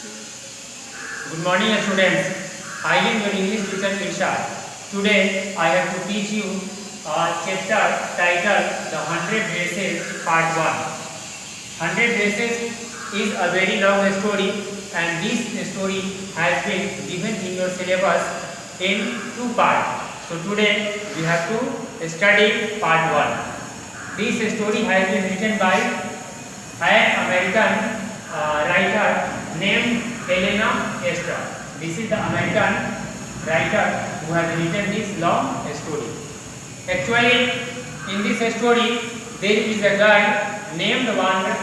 Good morning, students. I am your English teacher Irshad. Today I have to teach you a chapter titled The 100 Races Part 1. 100 Races is a very long story, and this story has been given in your syllabus in two parts. So today we have to study part 1. This story has been written by an American writer named Helena Esther. This is the American writer who has written this long story. Actually, in this story, there is a girl named Wanda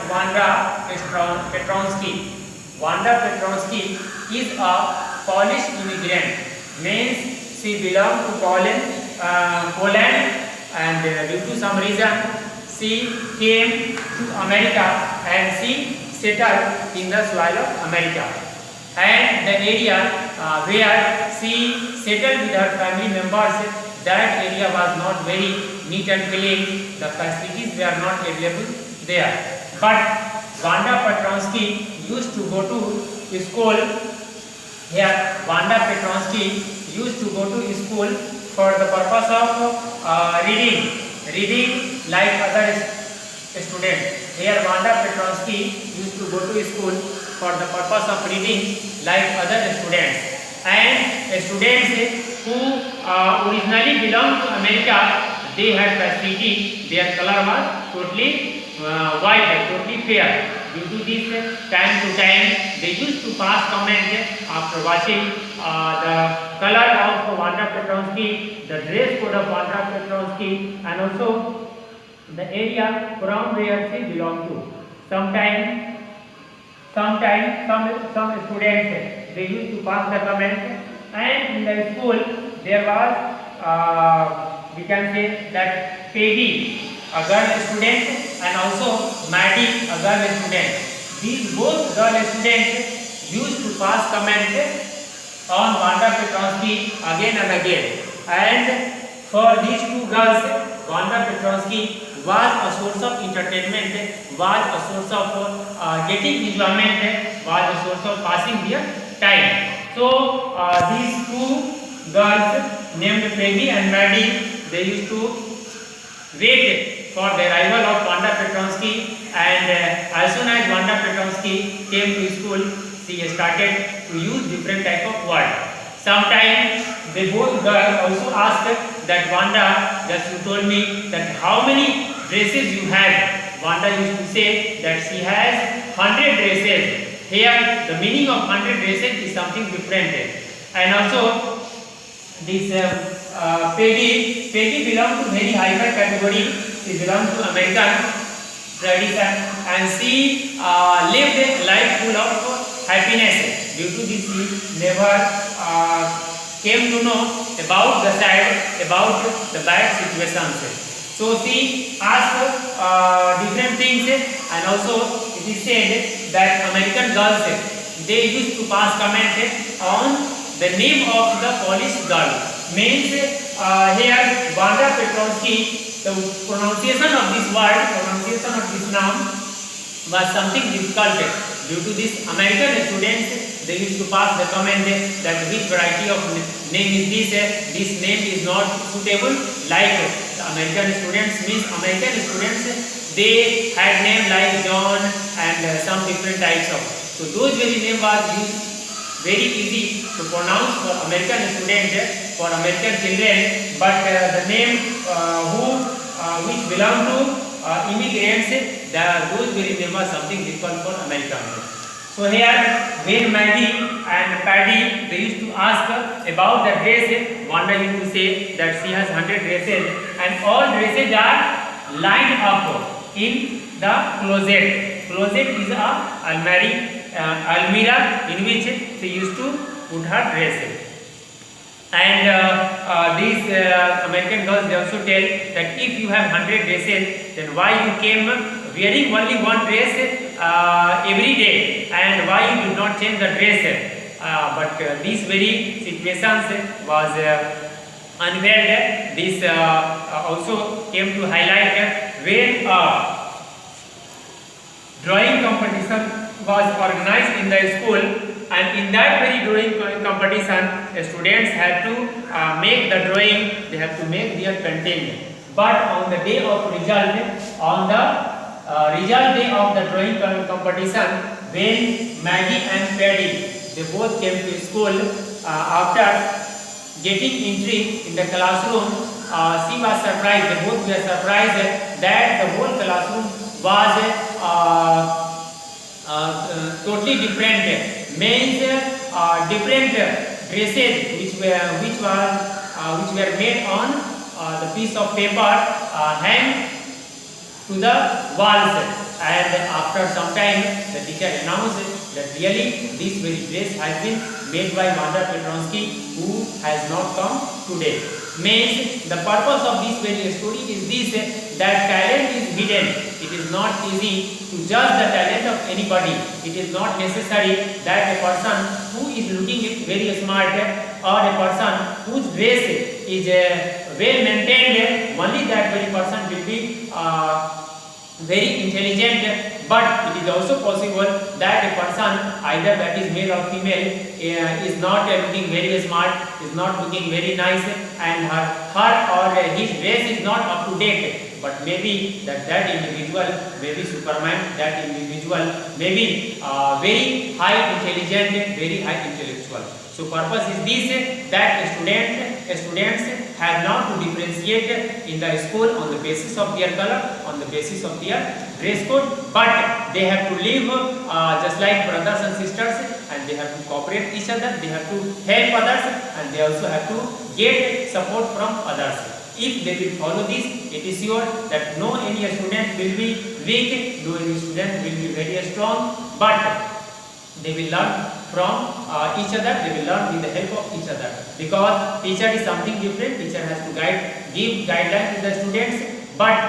Petronsky. Wanda Petronsky is a Polish immigrant. Means she belongs to Poland, and due to some reason, she came to America and she settled in the soil of America. And the area where she settled with her family members, that area was not very neat and clean. The facilities were not available there. But Wanda Petronsky used to go to school. Here, Wanda Petronsky used to go to school for the purpose of reading like other students. Here, Wanda Petronsky used to go to school for the purpose of reading like other students. And students who originally belonged to America, they had facility. Their color was totally white, totally fair. Due to this, time to time, they used to pass comment after watching the color of Wanda Petronsky, the dress code of Wanda Petronsky, and also the area from where she belonged to. Sometimes some students they used to pass the comment, and in the school there was we can say that Peggy, a girl student, and also Maddie, a girl student. These both girl students used to pass comment on Wanda Petronsky again and again. And for these two girls, Wanda Petronsky was a source of entertainment, was a source of getting enjoyment, was a source of passing their time. So these two girls named Peggy and Maddie, they used to wait for the arrival of Wanda Petronsky, and as soon as Wanda Petronsky came to school, she started to use different type of words. Sometimes they both girls also asked that Wanda, just you told me that how many dresses you have. Wanda used to say that she has 100 dresses. Here the meaning of 100 dresses is something different. And also this Peggy belongs to very higher category. She belongs to American tradition, and she lived a life full of happiness. Due to this, she never came to know about the bad situations. So she asked different things, and also it is said that American girls they used to pass comment on the name of the Polish girl. Means here Wanda Petronsky, the pronunciation of this word, pronunciation of this noun was something difficult. Due to this, American students they used to pass the comment that which variety of name is this? This name is not suitable. Like the American students, means American students they had name like John and some different types of. So those very name was used very easy to pronounce for American students, for American children, but the name which belong to immigrants, those very name was something difficult for Americans. So here, when Maggie and Paddy they used to ask about the dress, Wanda used to say that she has 100 dresses, and all dresses are lined up in the closet. Closet is a almirah in which she used to put her dresses. And these American girls they also tell that if you have 100 dresses, then why you came wearing only one dress every day, and why you did not change the dress? But these very situations was unveiled. This also came to highlight when drawing competition was organized in the school, and in that very drawing competition, students have to make the drawing. They have to make their painting. But on the day of result, on the result day of the drawing competition, when Maggie and Paddy, they both came to school, after getting entry in the classroom, she was surprised. They both were surprised that the whole classroom was totally different. Means different dresses which were made on the piece of paper hanged to the walls. And after some time, the teacher announced that really this very dress has been made by Wanda Petronsky, who has not come today. Means the purpose of this very story is this, that talent is hidden. It is not easy to judge the talent of anybody. It is not necessary that a person who is looking very smart or a person whose dress is well maintained, only that very person will be very intelligent. But it is also possible that a person, either that is male or female, is not looking very smart, is not looking very nice, and her or his dress is not up to date. But maybe that individual may be Superman, that individual may be very high intelligent, very high intellectual. So purpose is this, that students have not to differentiate in the school on the basis of their color, on the basis of their dress code, but they have to live just like brothers and sisters, and they have to cooperate each other, they have to help others, and they also have to get support from others. If they will follow this, it is sure that no any student will be weak, no any student will be very strong, but they will learn from each other, they will learn with the help of each other, because teacher is something different. Teacher has to give guidelines to the students, but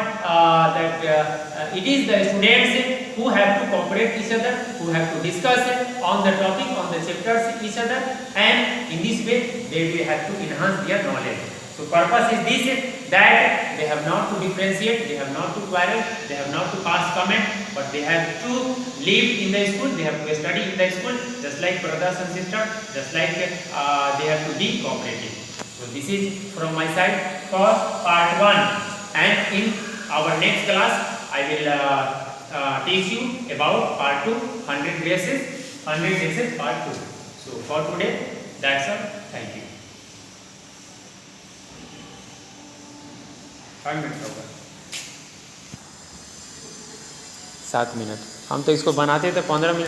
it is the students who have to cooperate each other, who have to discuss on the topic, on the chapters each other, and in this way they will have to enhance their knowledge. So purpose is this, that they have not to differentiate, they have not to quarrel, they have not to pass comment, but they have to live in the school, they have to study in the school, just like brothers and sisters, just like they have to be cooperative. So this is from my side for part 1, and in our next class I will teach you about part 2, 100 dresses part 2. So for today, that's all. Thank you. 5 minute होगा, 7 minute. हम तो इसको बनाते थे 15 minute.